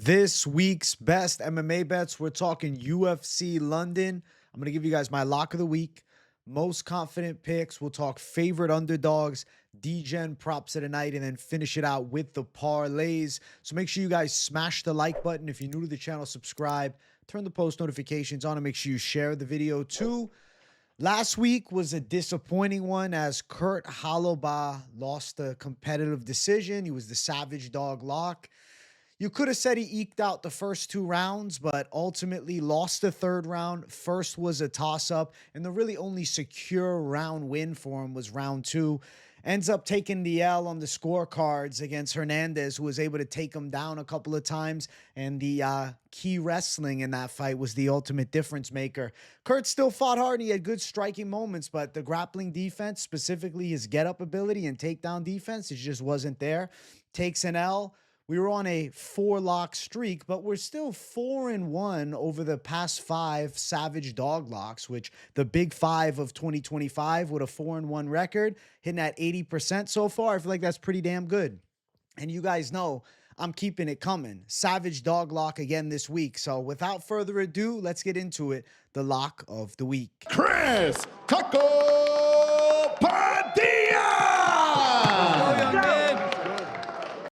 This week's best MMA bets, we're talking UFC London. I'm going to give you guys my lock of the week, most confident picks. We'll talk favorite underdogs, Degen props of the night, and then finish it out with the parlays. So make sure you guys smash the like button. If you're new to the channel, subscribe, turn the post notifications on, and make sure you share the video too. Last week was a disappointing one as Kurt Holobaugh lost the competitive decision. He was the Savage Dog lock. You could have said he eked out the first two rounds, but ultimately lost the third round. First was a toss-up, and the really only secure round win for him was round two. Ends up taking the L on the scorecards against Fernandes, who was able to take him down a couple of times, and the key wrestling in that fight was the ultimate difference maker. Kurt still fought hard, and he had good striking moments, but the grappling defense, specifically his get-up ability and takedown defense, it just wasn't there. Takes an L. We were on a 4-lock streak, but we're still 4-1 over the past 5 Savage Dog locks, which the big 5 of 2025 with a 4-1 record, hitting at 80% so far. I feel like that's pretty damn good. And you guys know I'm keeping it coming. Savage Dog lock again this week. So without further ado, let's get into it. The lock of the week. Chris Taco Padilla!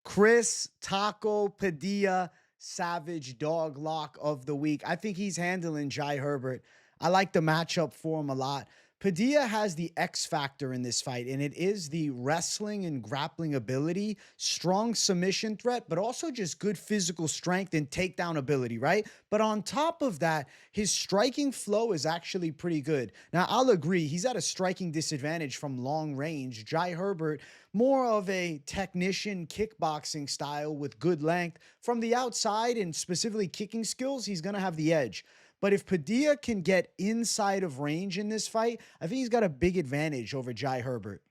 Chris Taco Padilla, Savage Dog lock of the week. I think he's handling Jai Herbert. I like the matchup for him a lot. Padilla has the X factor in this fight, and it is the wrestling and grappling ability, strong submission threat, but also just good physical strength and takedown ability, right? But on top of that, his striking flow is actually pretty good. Now, I'll agree, he's at a striking disadvantage from long range. Jai Herbert, more of a technician kickboxing style with good length. From the outside and specifically kicking skills, he's going to have the edge. But if Padilla can get inside of range in this fight, I think he's got a big advantage over Jai Herbert.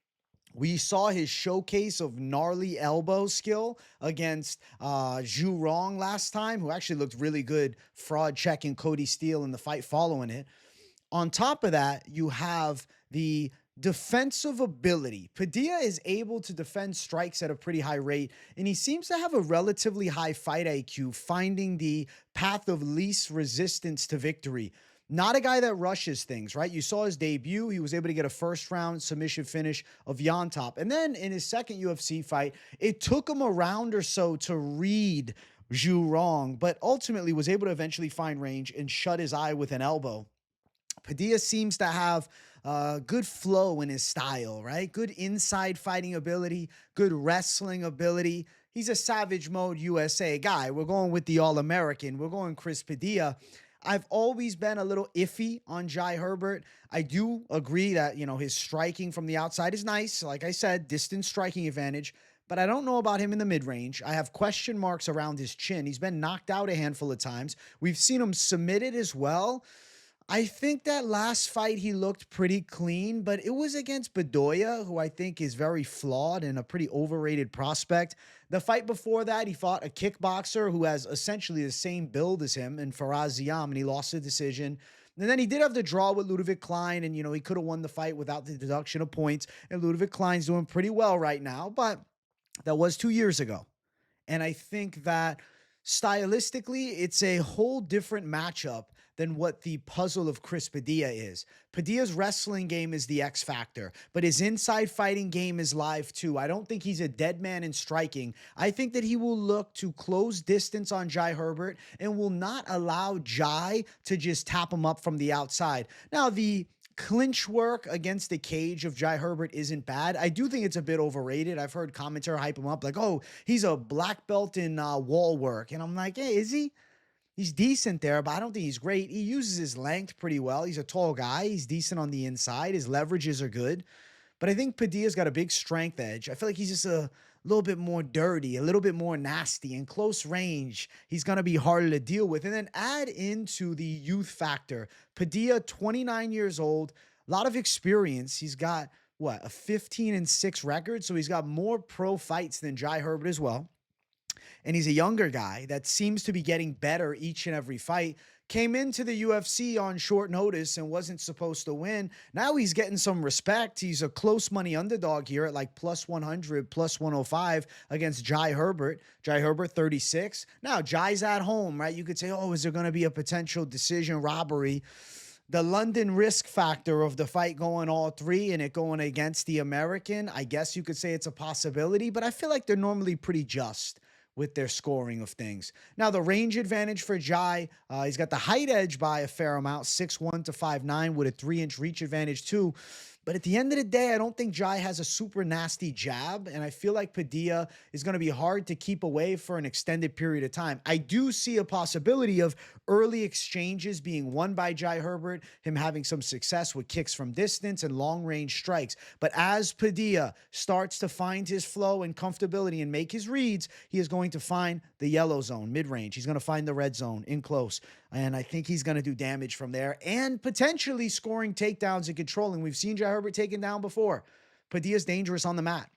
We saw his showcase of gnarly elbow skill against Zhu Rong last time, who actually looked really good fraud checking Cody Steele in the fight following it. On top of that, you have the defensive ability. Padilla is able to defend strikes at a pretty high rate, and he seems to have a relatively high fight IQ, finding the path of least resistance to victory. Not a guy that rushes things, right? You saw his debut. He was able to get a first-round submission finish of Yontop. And then in his second UFC fight, it took him a round or so to read Zhu Rong, but ultimately was able to eventually find range and shut his eye with an elbow. Padilla seems to have good flow in his style, right? Good inside fighting ability, good wrestling ability. He's a Savage Mode USA guy. We're going with the All-American. We're going Chris Padilla. I've always been a little iffy on Jai Herbert. I do agree that, you know, his striking from the outside is nice. Like I said, distance striking advantage. But I don't know about him in the mid-range. I have question marks around his chin. He's been knocked out a handful of times. We've seen him submitted as well. I think that last fight he looked pretty clean, but it was against Bedoya, who I think is very flawed and a pretty overrated prospect. The fight before that, he fought a kickboxer who has essentially the same build as him in Faraz Ziam, and he lost the decision. And then he did have the draw with Ludwig Klein, and, you know, he could have won the fight without the deduction of points. And Ludwig Klein's doing pretty well right now, but that was 2 years ago. And I think that stylistically, it's a whole different matchup than what the puzzle of Chris Padilla is. Padilla's wrestling game is the X factor, but his inside fighting game is live too. I don't think he's a dead man in striking. I think that he will look to close distance on Jai Herbert and will not allow Jai to just tap him up from the outside. Now, the clinch work against the cage of Jai Herbert isn't bad. I do think it's a bit overrated. I've heard commentary hype him up like, oh, he's a black belt in wall work. And I'm like, hey, is he? He's decent there, but I don't think he's great. He uses his length pretty well. He's a tall guy. He's decent on the inside. His leverages are good. But I think Padilla's got a big strength edge. I feel like he's just a little bit more dirty, a little bit more nasty. In close range, he's going to be harder to deal with. And then add into the youth factor. Padilla, 29 years old, a lot of experience. He's got, what, a 15-6 record? So he's got more pro fights than Jai Herbert as well. And he's a younger guy that seems to be getting better each and every fight. came into the UFC on short notice and wasn't supposed to win. Now he's getting some respect. He's a close money underdog here at like plus 100, plus 105 against Jai Herbert. Jai Herbert, 36. Now, Jai's at home, right? You could say, oh, is there going to be a potential decision robbery? The London risk factor of the fight going all three and it going against the American, I guess you could say it's a possibility, but I feel like they're normally pretty just with their scoring of things. Now, the range advantage for Jai, he's got the height edge by a fair amount, 6'1" to 5'9", with a 3-inch reach advantage too. But at the end of the day, I don't think Jai has a super nasty jab, and I feel like Padilla is going to be hard to keep away for an extended period of time. I do see a possibility of early exchanges being won by Jai Herbert, him having some success with kicks from distance and long-range strikes. But as Padilla starts to find his flow and comfortability and make his reads, he is going to find the yellow zone, mid-range. He's going to find the red zone, in close. And I think he's going to do damage from there and potentially scoring takedowns and controlling. We've seen Jai Herbert taken down before. Padilla's dangerous on the mat.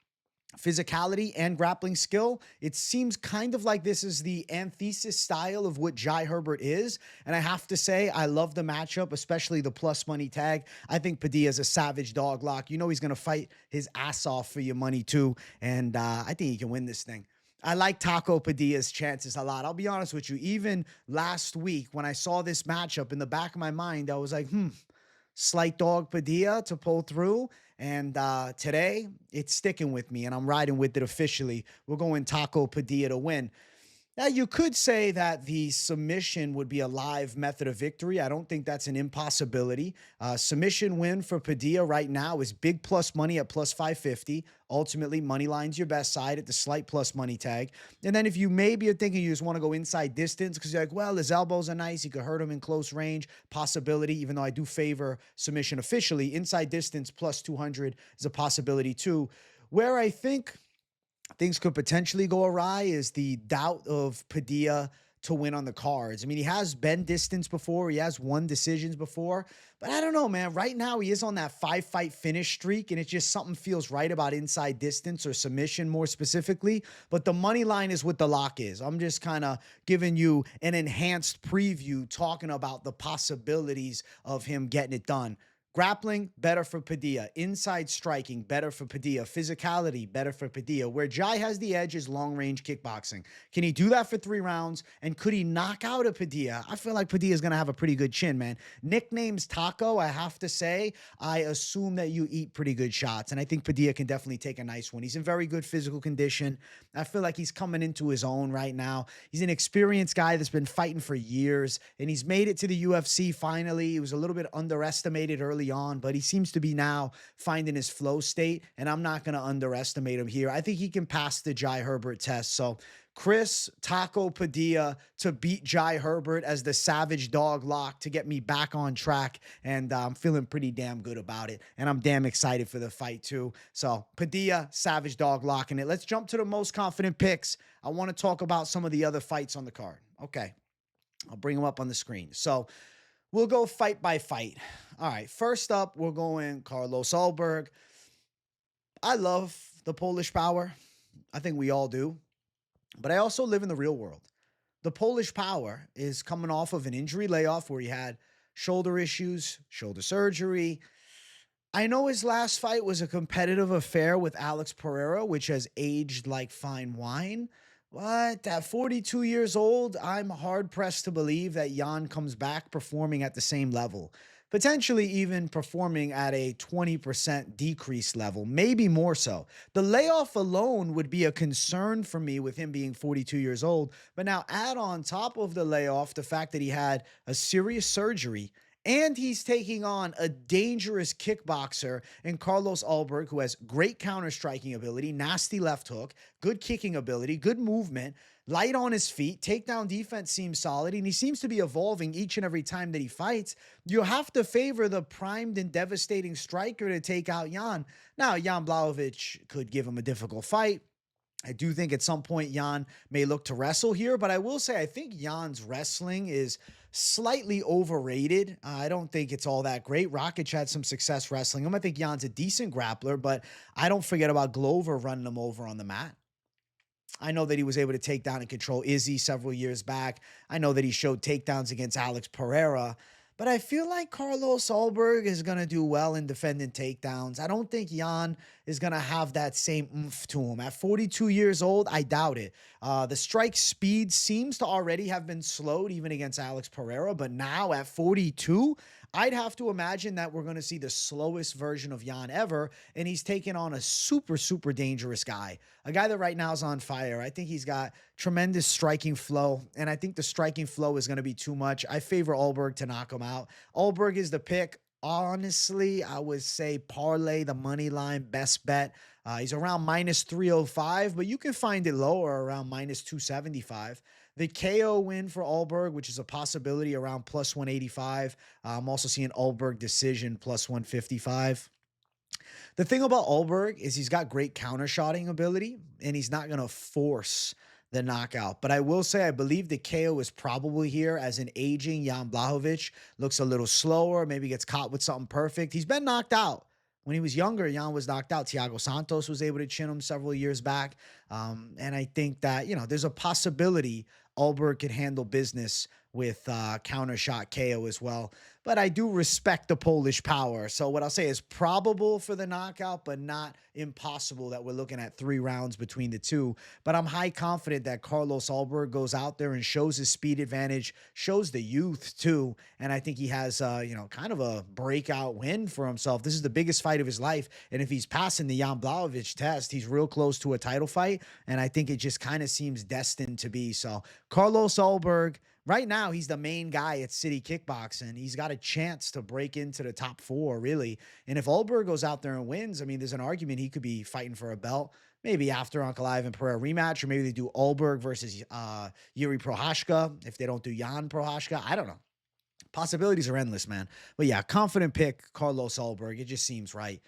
Physicality and grappling skill, it seems kind of like this is the antithesis style of what Jai Herbert is. And I have to say, I love the matchup, especially the plus money tag. I think Padilla's a savage dog lock. You know he's going to fight his ass off for your money too. And I think he can win this thing. I like Taco Padilla's chances a lot. I'll be honest with you. Even last week when I saw this matchup, in the back of my mind, I was like, slight dog Padilla to pull through. And today, it's sticking with me, and I'm riding with it officially. We're going Taco Padilla to win. Now, you could say that the submission would be a live method of victory. I don't think that's an impossibility. Submission win for Padilla right now is big plus money at plus 550. Ultimately, money line's your best side at the slight plus money tag. And then if you maybe are thinking you just want to go inside distance because you're like, well, his elbows are nice. He could hurt him in close range. Possibility, even though I do favor submission officially. Inside distance plus 200 is a possibility too. Where I think things could potentially go awry is the doubt of Padilla to win on the cards. I mean, he has been distance before. He has won decisions before. But I don't know, man. Right now, he is on that 5-fight finish streak, and it's just something feels right about inside distance or submission more specifically. But the money line is what the lock is. I'm just kind of giving you an enhanced preview talking about the possibilities of him getting it done. Grappling, better for Padilla. Inside striking, better for Padilla. Physicality, better for Padilla. Where Jai has the edge is long-range kickboxing. Can he do that for 3 rounds? And could he knock out a Padilla? I feel like Padilla's going to have a pretty good chin, man. Nicknames Taco, I have to say, I assume that you eat pretty good shots. And I think Padilla can definitely take a nice one. He's in very good physical condition. I feel like he's coming into his own right now. He's an experienced guy that's been fighting for years. And he's made it to the UFC finally. He was a little bit underestimated early on, but he seems to be now finding his flow state, and I'm not going to underestimate him here. I think he can pass the Jai Herbert test. So Chris Taco Padilla to beat Jai Herbert as the savage dog lock to get me back on track, and I'm feeling pretty damn good about it, and I'm damn excited for the fight too. So Padilla, savage dog locking it. Let's jump to the most confident picks. I want to talk about some of the other fights on the card. Okay, I'll bring them up on the screen. So we'll go fight by fight. All right, first up, we're going Carlos Ulberg. I love the Polish power. I think we all do. But I also live in the real world. The Polish power is coming off of an injury layoff where he had shoulder issues, shoulder surgery. I know his last fight was a competitive affair with Alex Pereira, which has aged like fine wine. But at 42 years old, I'm hard-pressed to believe that Jan comes back performing at the same level. Potentially even performing at a 20% decreased level, maybe more so. The layoff alone would be a concern for me with him being 42 years old. But now add on top of the layoff the fact that he had a serious surgery, and he's taking on a dangerous kickboxer in Carlos Ulberg, who has great counter-striking ability, nasty left hook, good kicking ability, good movement, light on his feet, takedown defense seems solid, and he seems to be evolving each and every time that he fights. You have to favor the primed and devastating striker to take out Jan. Now, Jan Blachowicz could give him a difficult fight. I do think at some point Jan may look to wrestle here, but I will say I think Jan's wrestling is slightly overrated. I don't think it's all that great. Rakic had some success wrestling him. I think Jan's a decent grappler, but I don't forget about Glover running him over on the mat. I know that he was able to take down and control Izzy several years back. I know that he showed takedowns against Alex Pereira. But I feel like Carlos Ulberg is going to do well in defending takedowns. I don't think Jan is going to have that same oomph to him. At 42 years old, I doubt it. The strike speed seems to already have been slowed even against Alex Pereira. But now at 42, I'd have to imagine that we're going to see the slowest version of Jan ever. And he's taking on a super, super dangerous guy. A guy that right now is on fire. I think he's got tremendous striking flow. And I think the striking flow is going to be too much. I favor Ulberg to knock him out. Ulberg is the pick. Honestly, I would say parlay the money line best bet. He's around minus 305, but you can find it lower around minus 275. The KO win for Ulberg, which is a possibility, around plus 185. I'm also seeing Ulberg decision plus 155. The thing about Ulberg is he's got great counter-shotting ability, and he's not going to force the knockout. But I will say I believe the KO is probably here as an aging Jan Blachowicz. Looks a little slower, maybe gets caught with something perfect. He's been knocked out. When he was younger, Jan was knocked out. Thiago Santos was able to chin him several years back. And I think that, there's a possibility Ulberg could handle business with counter shot KO as well. But I do respect the Polish power. So what I'll say is probable for the knockout, but not impossible that we're looking at 3 rounds between the two. But I'm high confident that Carlos Ulberg goes out there and shows his speed advantage, shows the youth too. And I think he has, kind of a breakout win for himself. This is the biggest fight of his life. And if he's passing the Jan Blachowicz test, he's real close to a title fight. And I think it just kind of seems destined to be. So Carlos Ulberg, right now, he's the main guy at City Kickboxing. He's got a chance to break into the top 4, really. And if Ulberg goes out there and wins, I mean, there's an argument he could be fighting for a belt. Maybe after Ankalaev and Pereira rematch, or maybe they do Ulberg versus Yuri Prochazka if they don't do Jan Prochazka. I don't know. Possibilities are endless, man. But yeah, confident pick, Carlos Ulberg. It just seems right.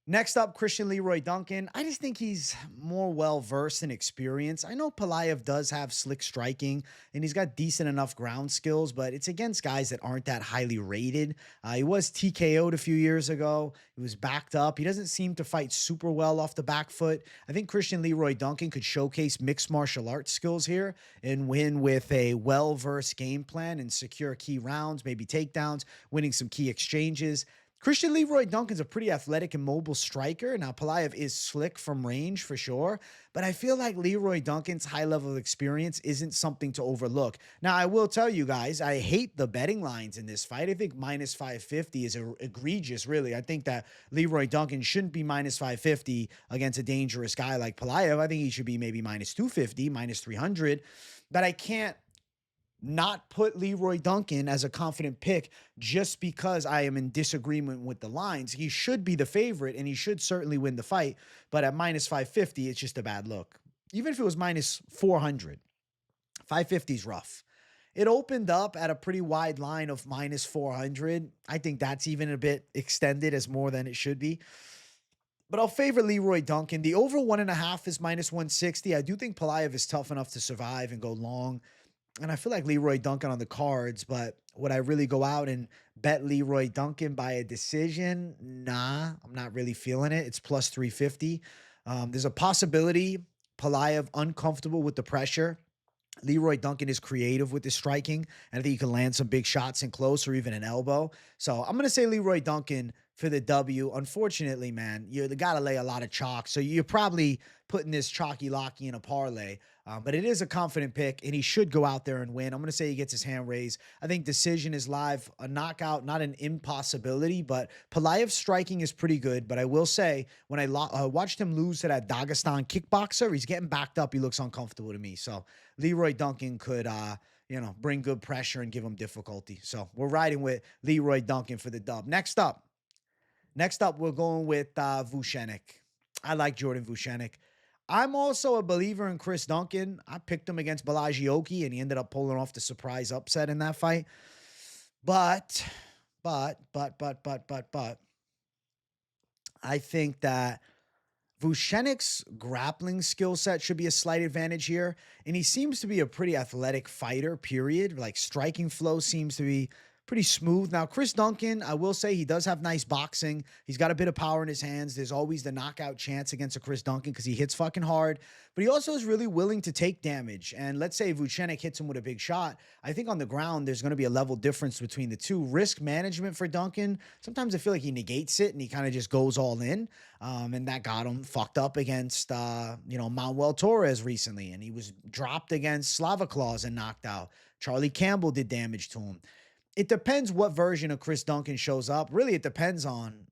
Next up, Christian Leroy Duncan. I just think he's more well-versed and experienced. I know Pulyaev does have slick striking, and he's got decent enough ground skills, but it's against guys that aren't that highly rated. He was TKO'd a few years ago. He was backed up. He doesn't seem to fight super well off the back foot. I think Christian Leroy Duncan could showcase mixed martial arts skills here and win with a well-versed game plan and secure key rounds, maybe takedowns, winning some key exchanges. Christian Leroy Duncan's a pretty athletic and mobile striker. Now, Pulyaev is slick from range for sure, but I feel like Leroy Duncan's high level of experience isn't something to overlook. Now, I will tell you guys, I hate the betting lines in this fight. I think minus 550 is egregious, really. I think that Leroy Duncan shouldn't be minus 550 against a dangerous guy like Pulyaev. I think he should be maybe minus 250, minus 300, but I can't not put Leroy Duncan as a confident pick just because I am in disagreement with the lines. He should be the favorite, and he should certainly win the fight. But at minus 550, it's just a bad look. Even if it was minus 400, 550 is rough. It opened up at a pretty wide line of minus 400. I think that's even a bit extended as more than it should be. But I'll favor Leroy Duncan. The over 1.5 is minus 160. I do think Pulyaev is tough enough to survive and go long. And I feel like Leroy Duncan on the cards, but would I really go out and bet Leroy Duncan by a decision? Nah, I'm not really feeling it. It's plus 350. There's a possibility Pulyaev uncomfortable with the pressure. Leroy Duncan is creative with his striking, and I think he can land some big shots in close or even an elbow. So I'm going to say Leroy Duncan for the W. Unfortunately, man, you got to lay a lot of chalk. So you're probably putting this chalky-locky in a parlay. But it is a confident pick, and he should go out there and win. I'm going to say he gets his hand raised. I think decision is live. A knockout, not an impossibility, but Pulyaev's striking is pretty good. But I will say, when I watched him lose to that Dagestan kickboxer, he's getting backed up. He looks uncomfortable to me. So Leroy Duncan could, bring good pressure and give him difficulty. So we're riding with Leroy Duncan for the dub. Next up, we're going with Vucenic. I like Jordan Vucenic. I'm also a believer in Chris Duncan. I picked him against Blachowicz, and he ended up pulling off the surprise upset in that fight. But, I think that Vucenic's grappling skill set should be a slight advantage here. And he seems to be a pretty athletic fighter, period. Like, striking flow seems to be pretty smooth. Now, Chris Duncan, I will say he does have nice boxing. He's got a bit of power in his hands. There's always the knockout chance against a Chris Duncan because he hits fucking hard, but he also is really willing to take damage. And let's say Vucenic hits him with a big shot. I think on the ground, there's going to be a level difference between the two. Risk management for Duncan, sometimes I feel like he negates it and he kind of just goes all in. And that got him fucked up against, Manuel Torres recently. And he was dropped against Slava Claus and knocked out. Charlie Campbell did damage to him. It depends what version of Chris Duncan shows up. Really, it depends on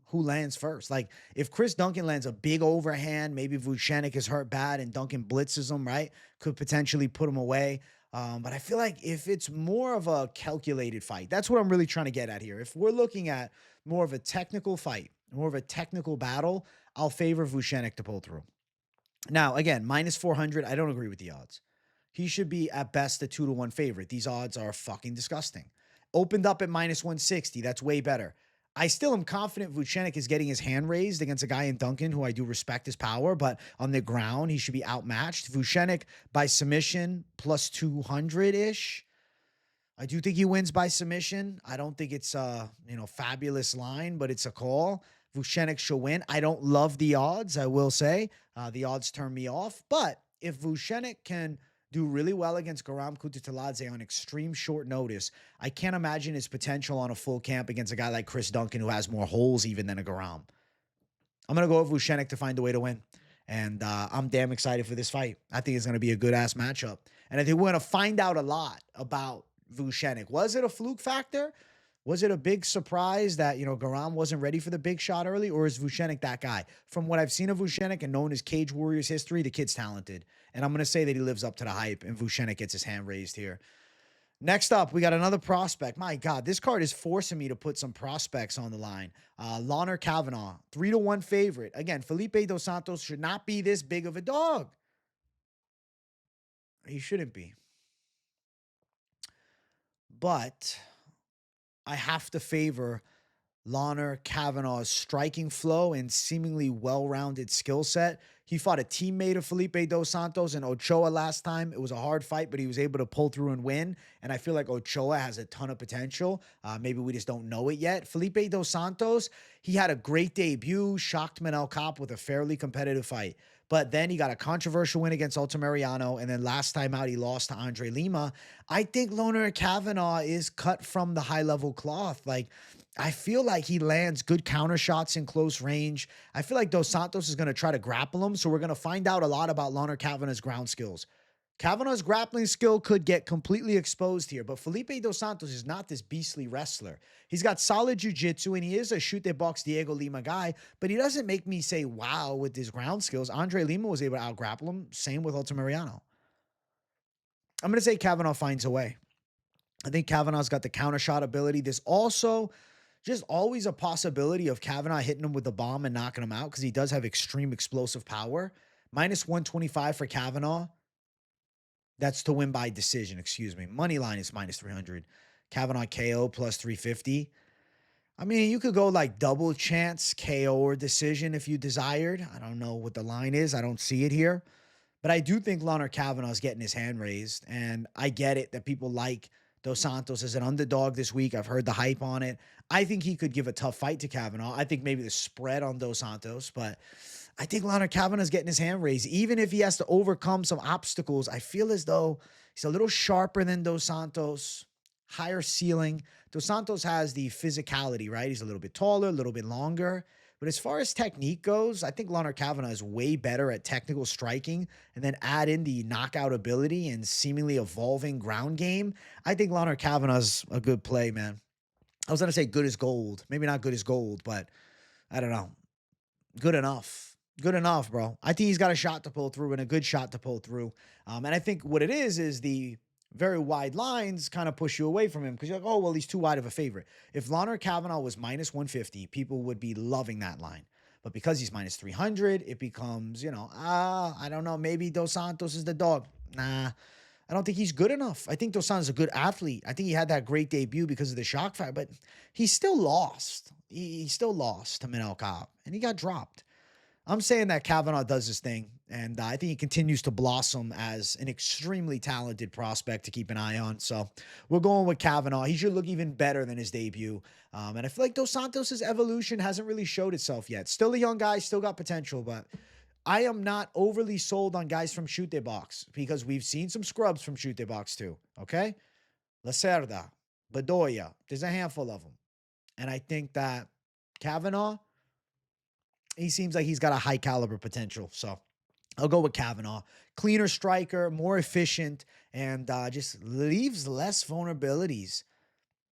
who lands first. Like, if Chris Duncan lands a big overhand, maybe Vucenic is hurt bad and Duncan blitzes him, right? Could potentially put him away. But I feel like if it's more of a calculated fight, that's what I'm really trying to get at here. If we're looking at more of a technical fight, more of a technical battle, I'll favor Vucenic to pull through. Now, again, minus 400, I don't agree with the odds. He should be at best a 2-1 favorite. These odds are fucking disgusting. Opened up at minus 160. That's way better. I still am confident Vucenic is getting his hand raised against a guy in Duncan who I do respect his power, but on the ground, he should be outmatched. Vucenic by submission plus 200-ish. I do think he wins by submission. I don't think it's a, fabulous line, but it's a call. Vucenic should win. I don't love the odds, I will say. The odds turn me off. But if Vucenic can do really well against Garam Kutateladze on extreme short notice, I can't imagine his potential on a full camp against a guy like Chris Duncan who has more holes even than a Garam. I'm going to go with Vucenic to find a way to win. And I'm damn excited for this fight. I think it's going to be a good-ass matchup. And I think we're going to find out a lot about Vucenic. Was it a fluke factor? Was it a big surprise that, Garam wasn't ready for the big shot early? Or is Vucenic that guy? From what I've seen of Vucenic and known his Cage Warriors history, the kid's talented. And I'm going to say that he lives up to the hype and Vucenic gets his hand raised here. Next up, we got another prospect. My God, this card is forcing me to put some prospects on the line. Loughran Kavanagh, 3-1 favorite. Again, Felipe Dos Santos should not be this big of a dog. He shouldn't be. But I have to favor Loughran Kavanagh's striking flow and seemingly well-rounded skill set. He fought a teammate of Felipe Dos Santos in Ochoa last time. It was a hard fight, but he was able to pull through and win. And I feel like Ochoa has a ton of potential. Maybe we just don't know it yet. Felipe Dos Santos, he had a great debut, shocked Manel Kape with a fairly competitive fight. But then he got a controversial win against Altamirano, and then last time out, he lost to Andrey Lima. I think Loughran Kavanagh is cut from the high-level cloth. Like, I feel like he lands good counter shots in close range. I feel like Dos Santos is going to try to grapple him, so we're going to find out a lot about Loughran Kavanagh's ground skills. Kavanagh's grappling skill could get completely exposed here, but Felipe Dos Santos is not this beastly wrestler. He's got solid jiu-jitsu, and he is a shoot-that-box Diego Lima guy, but he doesn't make me say, wow, with his ground skills. Andrey Lima was able to out-grapple him. Same with Altamirano. I'm going to say Kavanagh finds a way. I think Kavanagh's got the counter shot ability. There's also just always a possibility of Kavanagh hitting him with the bomb and knocking him out because he does have extreme explosive power. Minus 125 for Kavanagh. That's to win by decision, excuse me. Money line is minus 300. Kavanagh KO plus 350. I mean, you could go like double chance KO or decision if you desired. I don't know what the line is. I don't see it here. But I do think Loughran Kavanagh is getting his hand raised. And I get it that people like Dos Santos as an underdog this week. I've heard the hype on it. I think he could give a tough fight to Kavanagh. I think maybe the spread on Dos Santos, but I think Loughran Kavanagh is getting his hand raised. Even if he has to overcome some obstacles, I feel as though he's a little sharper than Dos Santos, higher ceiling. Dos Santos has the physicality, right? He's a little bit taller, a little bit longer. But as far as technique goes, I think Loughran Kavanagh is way better at technical striking, and then add in the knockout ability and seemingly evolving ground game. I think Loughran Kavanagh's a good play, man. I was going to say good as gold. Maybe not good as gold, but I don't know. Good enough. Good enough, bro. I think he's got a shot to pull through and a good shot to pull through. And I think what it is the very wide lines kind of push you away from him because you're like, oh, well, he's too wide of a favorite. If Loughran Kavanagh was minus 150, people would be loving that line. But because he's minus 300, it becomes, I don't know, maybe Dos Santos is the dog. Nah, I don't think he's good enough. I think Dos Santos is a good athlete. I think he had that great debut because of the shock factor, but he still lost. He still lost to Manel Kape, and he got dropped. I'm saying that Kavanagh does his thing, And I think he continues to blossom as an extremely talented prospect to keep an eye on. So we're going with Kavanagh. He should look even better than his debut. And I feel like Dos Santos' evolution hasn't really showed itself yet. Still a young guy, still got potential, but I am not overly sold on guys from Shoot Their Box because we've seen some scrubs from Shoot Their Box too, okay? Lacerda, Bedoya, there's a handful of them. And I think that Kavanagh, he seems like he's got a high caliber potential. So I'll go with Kavanagh. Cleaner striker, more efficient, and just leaves less vulnerabilities.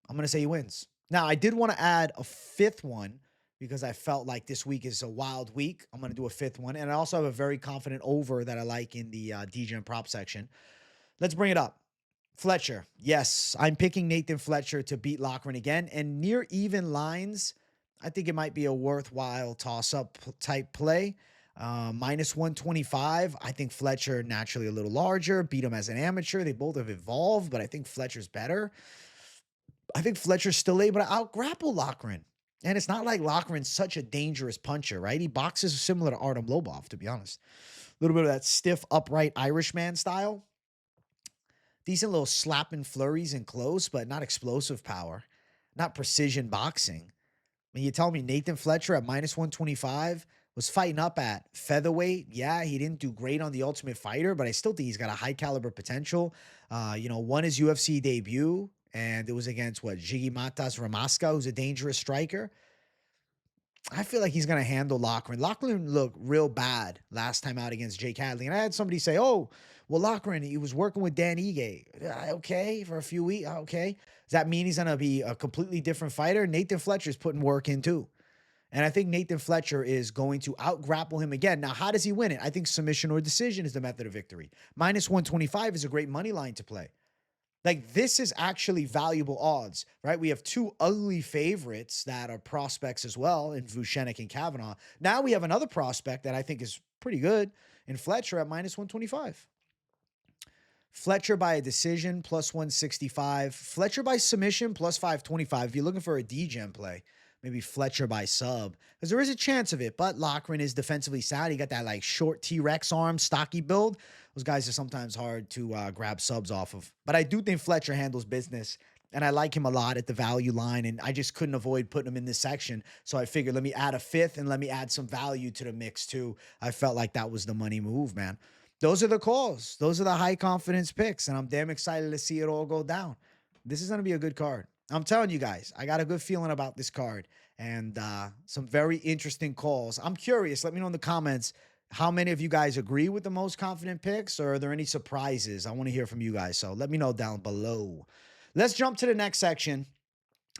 I'm going to say he wins. Now, I did want to add a fifth one because I felt like this week is a wild week. I'm going to do a fifth one. And I also have a very confident over that I like in the Degen Prop section. Let's bring it up. Fletcher. Yes, I'm picking Nathan Fletcher to beat Loughran again. And near even lines, I think it might be a worthwhile toss-up type play. Minus 125. I think Fletcher naturally a little larger. Beat him as an amateur. They both have evolved, but I think Fletcher's better. I think Fletcher's still able to out-grapple Loughran. And it's not like Loughran's such a dangerous puncher, right? He boxes similar to Artem Lobov, to be honest. A little bit of that stiff, upright Irishman style. Decent little slapping flurries and close, but not explosive power. Not precision boxing. I mean, you tell me Nathan Fletcher at minus 125 was fighting up at featherweight. Yeah, he didn't do great on the Ultimate Fighter, but I still think he's got a high caliber potential. Won his UFC debut, and it was against, Zhiggy Matas Ramaska, who's a dangerous striker. I feel like he's going to handle Loughran. Loughran looked real bad last time out against Jake Hadley. And I had somebody say, Loughran, he was working with Dan Ige. Okay, for a few weeks. Okay. Does that mean he's going to be a completely different fighter? Nathan Fletcher's putting work in too. And I think Nathan Fletcher is going to out-grapple him again. Now, how does he win it? I think submission or decision is the method of victory. Minus 125 is a great money line to play. Like, this is actually valuable odds, right? We have two ugly favorites that are prospects as well in Vucenic and Kavanagh. Now we have another prospect that I think is pretty good in Fletcher at minus 125. Fletcher by a decision, plus 165. Fletcher by submission, plus 525. If you're looking for a D-Gem play, maybe Fletcher by sub, because there is a chance of it, but Loughran is defensively sound. He got that, like, short T-Rex arm, stocky build. Those guys are sometimes hard to grab subs off of. But I do think Fletcher handles business, and I like him a lot at the value line, and I just couldn't avoid putting him in this section. So I figured let me add a fifth, and let me add some value to the mix, too. I felt like that was the money move, man. Those are the calls. Those are the high-confidence picks, and I'm damn excited to see it all go down. This is going to be a good card. I'm telling you guys, I got a good feeling about this card, and some very interesting calls. I'm curious. Let me know in the comments how many of you guys agree with the most confident picks, or are there any surprises? I want to hear from you guys, so let me know down below. Let's jump to the next section.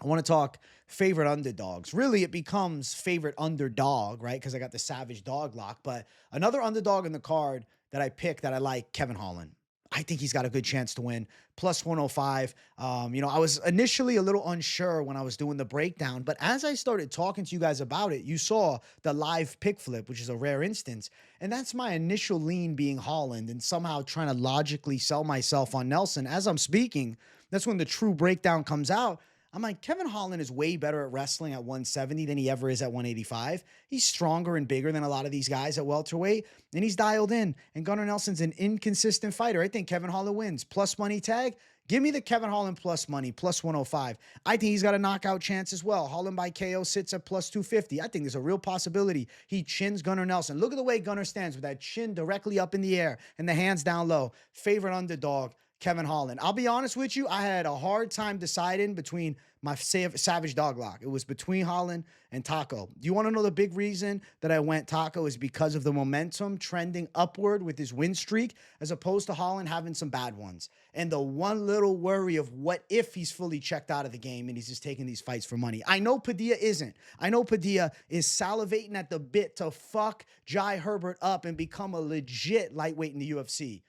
I want to talk favorite underdogs. Really, it becomes favorite underdog, right? Because I got the Savage dog lock, but another underdog in the card that I picked that I like, Kevin Holland. I think he's got a good chance to win. Plus 105. I was initially a little unsure when I was doing the breakdown, but as I started talking to you guys about it, you saw the live pick flip, which is a rare instance. And that's my initial lean being Holland and somehow trying to logically sell myself on Nelson. As I'm speaking, that's when the true breakdown comes out. I'm like, Kevin Holland is way better at wrestling at 170 than he ever is at 185. He's stronger and bigger than a lot of these guys at welterweight, and he's dialed in. And Gunnar Nelson's an inconsistent fighter. I think Kevin Holland wins. Plus money tag. Give me the Kevin Holland plus money, plus 105. I think he's got a knockout chance as well. Holland by KO sits at plus 250. I think there's a real possibility he chins Gunnar Nelson. Look at the way Gunnar stands with that chin directly up in the air and the hands down low. Favorite underdog, Kevin Holland. I'll be honest with you, I had a hard time deciding between my Savage dog lock. It was between Holland and Taco. Do you want to know the big reason that I went Taco is because of the momentum trending upward with his win streak, as opposed to Holland having some bad ones. And the one little worry of what if he's fully checked out of the game and he's just taking these fights for money. I know Padilla isn't. I know Padilla is salivating at the bit to fuck Jai Herbert up and become a legit lightweight in the UFC.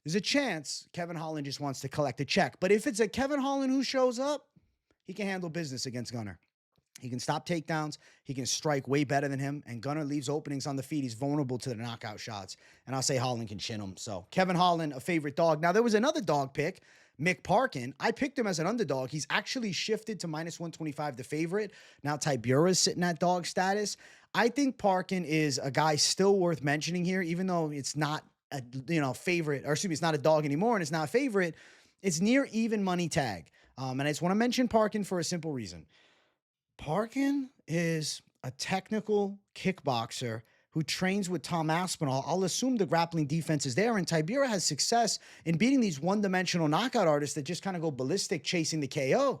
There's a chance Kevin Holland just wants to collect a check. But if it's a Kevin Holland who shows up, he can handle business against Gunnar. He can stop takedowns. He can strike way better than him. And Gunnar leaves openings on the feet. He's vulnerable to the knockout shots. And I'll say Holland can chin him. So Kevin Holland, a favorite dog. Now, there was another dog pick, Mick Parkin. I picked him as an underdog. He's actually shifted to minus 125, the favorite. Now Tybura is sitting at dog status. I think Parkin is a guy still worth mentioning here, even though it's not a favorite, or excuse me, it's not a dog anymore and it's not a favorite. It's near even money tag. And I just want to mention Parkin for a simple reason. Parkin is a technical kickboxer who trains with Tom Aspinall. I'll assume the grappling defense is there, and Tybura has success in beating these one-dimensional knockout artists that just kind of go ballistic chasing the KO.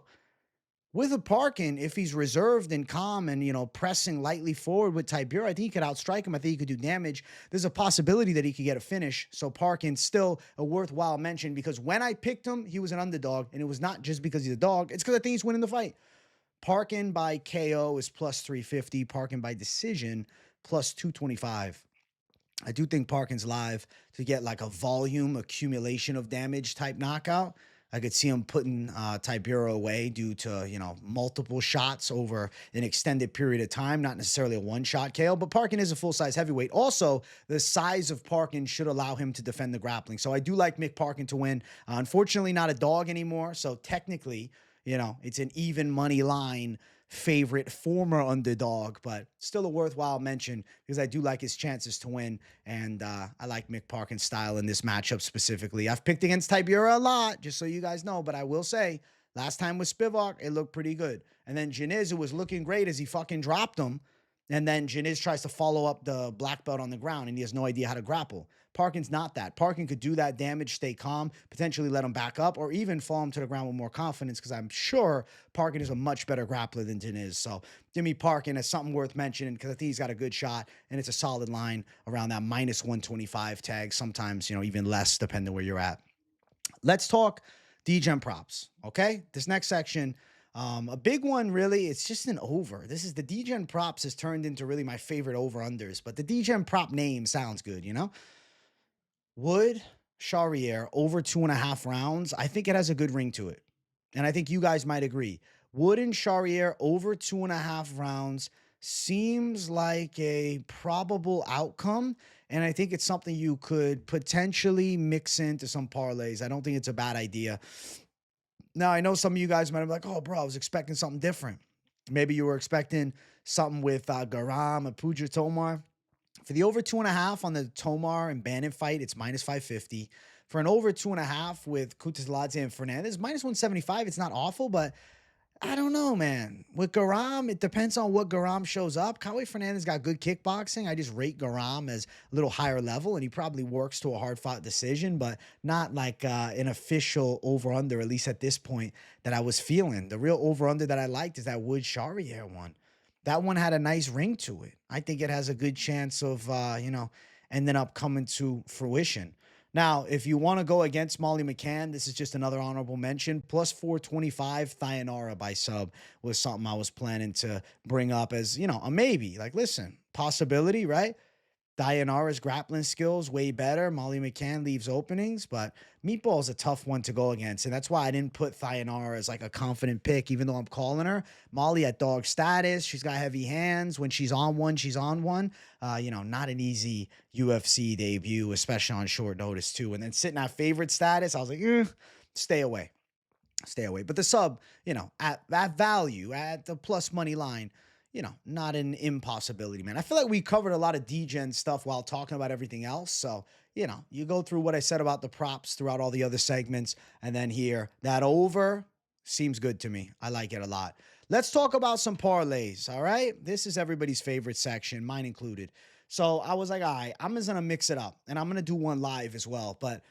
With a Parkin, if he's reserved and calm and, pressing lightly forward with Tybura, I think he could outstrike him. I think he could do damage. There's a possibility that he could get a finish. So Parkin's still a worthwhile mention because when I picked him, he was an underdog, and it was not just because he's a dog. It's because I think he's winning the fight. Parkin by KO is plus 350. Parkin by decision plus 225. I do think Parkin's live to get like a volume accumulation of damage type knockout. I could see him putting Tybura away due to, multiple shots over an extended period of time, not necessarily a one-shot KO, but Parkin is a full-size heavyweight. Also, the size of Parkin should allow him to defend the grappling. So I do like Mick Parkin to win. Unfortunately, not a dog anymore, so technically, it's an even money line favorite former underdog, but still a worthwhile mention because I do like his chances to win, and I like Mick Parkin's style in this matchup specifically. I've picked against Tybura a lot, just so you guys know, but I will say, last time with Spivak, it looked pretty good. And then Janiz, it was looking great as he fucking dropped him, and then Janiz tries to follow up the black belt on the ground, and he has no idea how to grapple. Parkin's not that. Parkin could do that damage, stay calm, potentially let him back up, or even fall him to the ground with more confidence because I'm sure Parkin is a much better grappler than Janiz. So give me Parkin as something worth mentioning because I think he's got a good shot, and it's a solid line around that minus 125 tag, sometimes, even less depending where you're at. Let's talk Degen Props, okay? This next section, a big one, really, it's just an over. This is the Degen Props has turned into really my favorite over-unders, but the Degen Prop name sounds good, Wood Charrier over 2.5 rounds. I think it has a good ring to it. And I think you guys might agree. Wood and Charrier over 2.5 rounds seems like a probable outcome. And I think it's something you could potentially mix into some parlays. I don't think it's a bad idea. Now, I know some of you guys might be like, oh, bro, I was expecting something different. Maybe you were expecting something with Garam, a Puja, Tomar. For the over 2.5 on the Tomar and Bannon fight, it's minus 550. For an over 2.5 with Kutateladze and Fernandes, minus 175. It's not awful, but I don't know, man. With Garam, it depends on what Garam shows up. Kauê Fernandes got good kickboxing. I just rate Garam as a little higher level, and he probably works to a hard-fought decision, but not like an official over-under, at least at this point, that I was feeling. The real over-under that I liked is that Wood Charrier one. That one had a nice ring to it. I think it has a good chance of, ending up coming to fruition. Now, if you want to go against Molly McCann, this is just another honorable mention. Plus 425 Thainara by sub was something I was planning to bring up as, a maybe. Like, listen, possibility, right? Thainara's grappling skills way better. Molly McCann leaves openings, but Meatball's a tough one to go against, and that's why I didn't put Thainara as like a confident pick, even though I'm calling her. Molly at dog status. She's got heavy hands. When she's on one, she's on one. Not an easy UFC debut, especially on short notice too. And then sitting at favorite status, I was like, stay away. Stay away. But the sub, at that value, at the plus money line, not an impossibility, man. I feel like we covered a lot of Degen stuff while talking about everything else. So, you go through what I said about the props throughout all the other segments. And then here, that over seems good to me. I like it a lot. Let's talk about some parlays, all right? This is everybody's favorite section, mine included. So I was like, all right, I'm just going to mix it up. And I'm going to do one live as well. But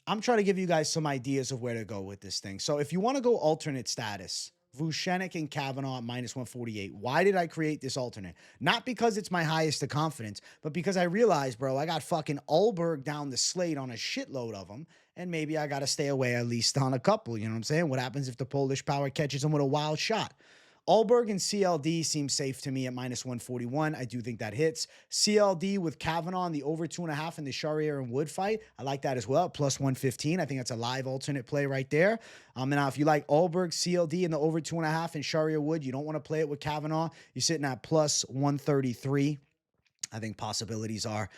I'm trying to give you guys some ideas of where to go with this thing. So if you want to go alternate status, Vucenic and Kavanagh at minus 148. Why did I create this alternate? Not because it's my highest of confidence, but because I realized, bro, I got fucking Ulberg down the slate on a shitload of them, and maybe I got to stay away at least on a couple. You know what I'm saying? What happens if the Polish power catches him with a wild shot? Ulberg and CLD seem safe to me at minus 141. I do think that hits. CLD with Kavanagh on the over 2.5 in the Charrier and Wood fight. I like that as well. Plus 115. I think that's a live alternate play right there. And now if you like Ulberg, CLD in the over 2.5 in Charrier Wood, you don't want to play it with Kavanagh. You're sitting at plus 133. I think possibilities are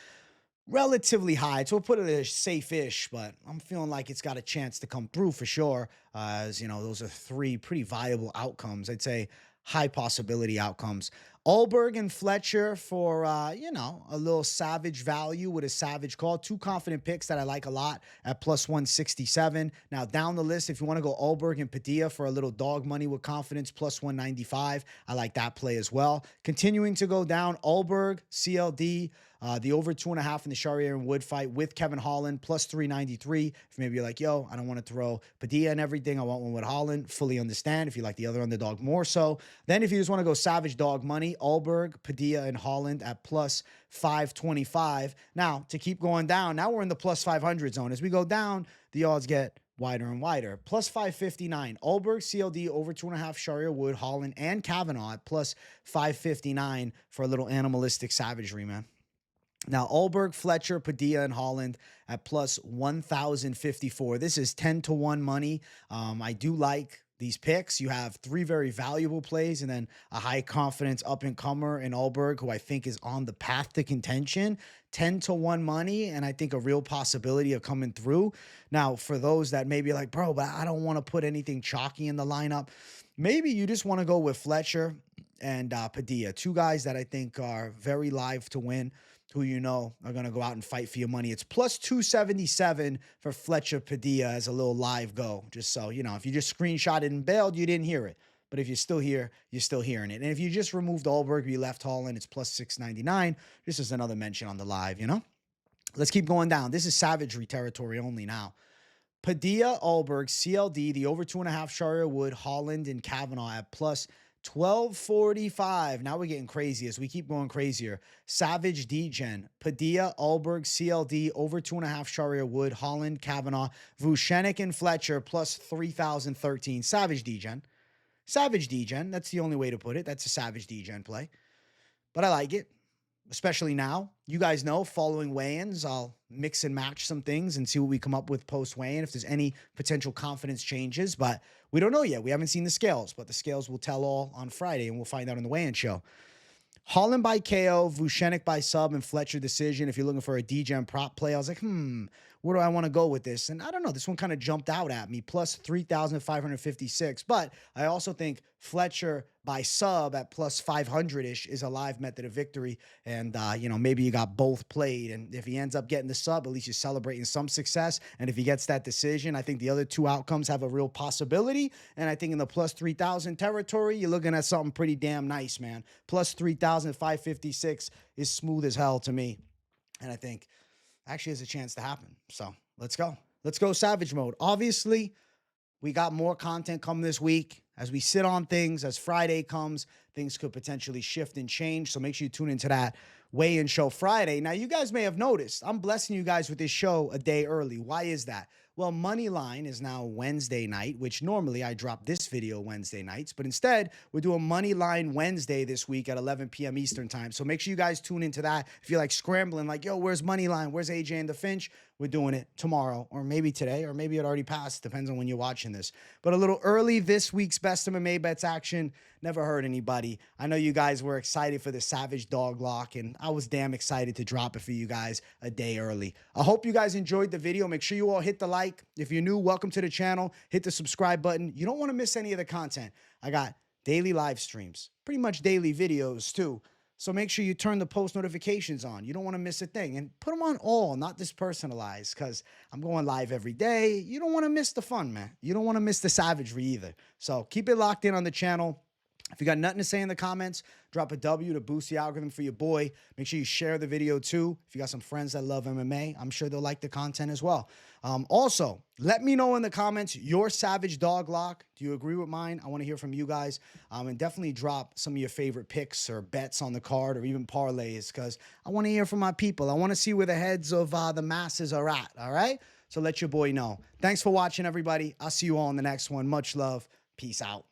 relatively high. So we'll put it as safe-ish, but I'm feeling like it's got a chance to come through for sure. As those are three pretty viable outcomes. I'd say high possibility outcomes. Ulberg and Fletcher for, you know, a little savage value with a savage call. Two confident picks that I like a lot at plus 167. Now, down the list, if you want to go Ulberg and Padilla for a little dog money with confidence, plus 195. I like that play as well. Continuing to go down, Ulberg, CLD, the over 2.5 in the Charrier and Wood fight with Kevin Holland, plus 393. If maybe you're like, yo, I don't want to throw Padilla and everything, I want one with Holland, fully understand. If you like the other underdog more so. Then if you just want to go savage dog money, Ulberg, Padilla, and Holland at plus 525. Now, to keep going down, now we're in the plus 500 zone. As we go down, the odds get wider and wider. Plus 559. Ulberg, CLD, over 2.5, Charrier, Wood, Holland, and Kavanagh at plus 559 for a little animalistic savagery, man. Now, Ulberg, Fletcher, Padilla, and Holland at plus 1,054. This is 10-1 money. I do like these picks. You have three very valuable plays and then a high confidence up-and-comer in Ulberg, who I think is on the path to contention. 10-1 money, and I think a real possibility of coming through. Now, for those that may be like, bro, but I don't want to put anything chalky in the lineup, maybe you just want to go with Fletcher and Padilla, two guys that I think are very live to win, who you know are going to go out and fight for your money. It's plus 277 for Fletcher Padilla as a little live go. Just so, you know, if you just screenshot it and bailed, you didn't hear it. But if you're still here, you're still hearing it. And if you just removed Ulberg, you left Holland, it's plus 699. This is another mention on the live, you know? Let's keep going down. This is savagery territory only now. Padilla, Ulberg, CLD, the over 2.5, Charrier, Wood, Holland, and Kavanagh at plus 1245. Now we're getting crazy as we keep going crazier. Savage Degen, Padilla, Ulberg, CLD, over 2.5, Charrier, Wood, Holland, Kavanagh, Vucenic, and Fletcher, plus 3,013. Savage Degen. Savage Degen. That's the only way to put it. That's a Savage Degen play. But I like it, especially now. You guys know, following weigh-ins, I'll mix and match some things and see what we come up with post-weigh-in, if there's any potential confidence changes. But we don't know yet. We haven't seen the scales, but the scales will tell all on Friday, and we'll find out in the weigh-in show. Holland by KO, Vucenic by sub, and Fletcher decision. If you're looking for a Degen prop play, I was like, where do I want to go with this? And I don't know. This one kind of jumped out at me, plus 3,556. But I also think Fletcher by sub at plus 500-ish is a live method of victory. And, you know, maybe you got both played. And if he ends up getting the sub, at least you're celebrating some success. And if he gets that decision, I think the other two outcomes have a real possibility. And I think in the plus 3,000 territory, you're looking at something pretty damn nice, man. Plus 3,556 is smooth as hell to me. And I think actually has a chance to happen. So let's go. Let's go savage mode. Obviously, we got more content coming this week. As we sit on things, as Friday comes, things could potentially shift and change. So make sure you tune into that weigh-in show Friday. Now, you guys may have noticed, I'm blessing you guys with this show a day early. Why is that? Well, Moneyline is now Wednesday night, which normally I drop this video Wednesday nights, but instead we're doing Moneyline Wednesday this week at 11 p.m. Eastern time. So make sure you guys tune into that. If you're like scrambling, like, yo, where's Moneyline? Where's AJ and the Finch? We're doing it tomorrow, or maybe today, or maybe it already passed. Depends on when you're watching this. But a little early this week's Best MMA Bets action. Never hurt anybody. I know you guys were excited for the Savage Dog Lock, and I was damn excited to drop it for you guys a day early. I hope you guys enjoyed the video. Make sure you all hit the like. If you're new, welcome to the channel. Hit the subscribe button. You don't want to miss any of the content. I got daily live streams, pretty much daily videos too. So make sure you turn the post notifications on. You don't want to miss a thing. And put them on all, not this personalized, because I'm going live every day. You don't want to miss the fun, man. You don't want to miss the savagery either. So keep it locked in on the channel. If you got nothing to say in the comments, drop a W to boost the algorithm for your boy. Make sure you share the video too. If you got some friends that love MMA, I'm sure they'll like the content as well. Also, let me know in the comments your Savage Dog Lock. Do you agree with mine? I want to hear from you guys. And definitely drop some of your favorite picks or bets on the card or even parlays, because I want to hear from my people. I want to see where the heads of the masses are at, all right? So let your boy know. Thanks for watching, everybody. I'll see you all in the next one. Much love. Peace out.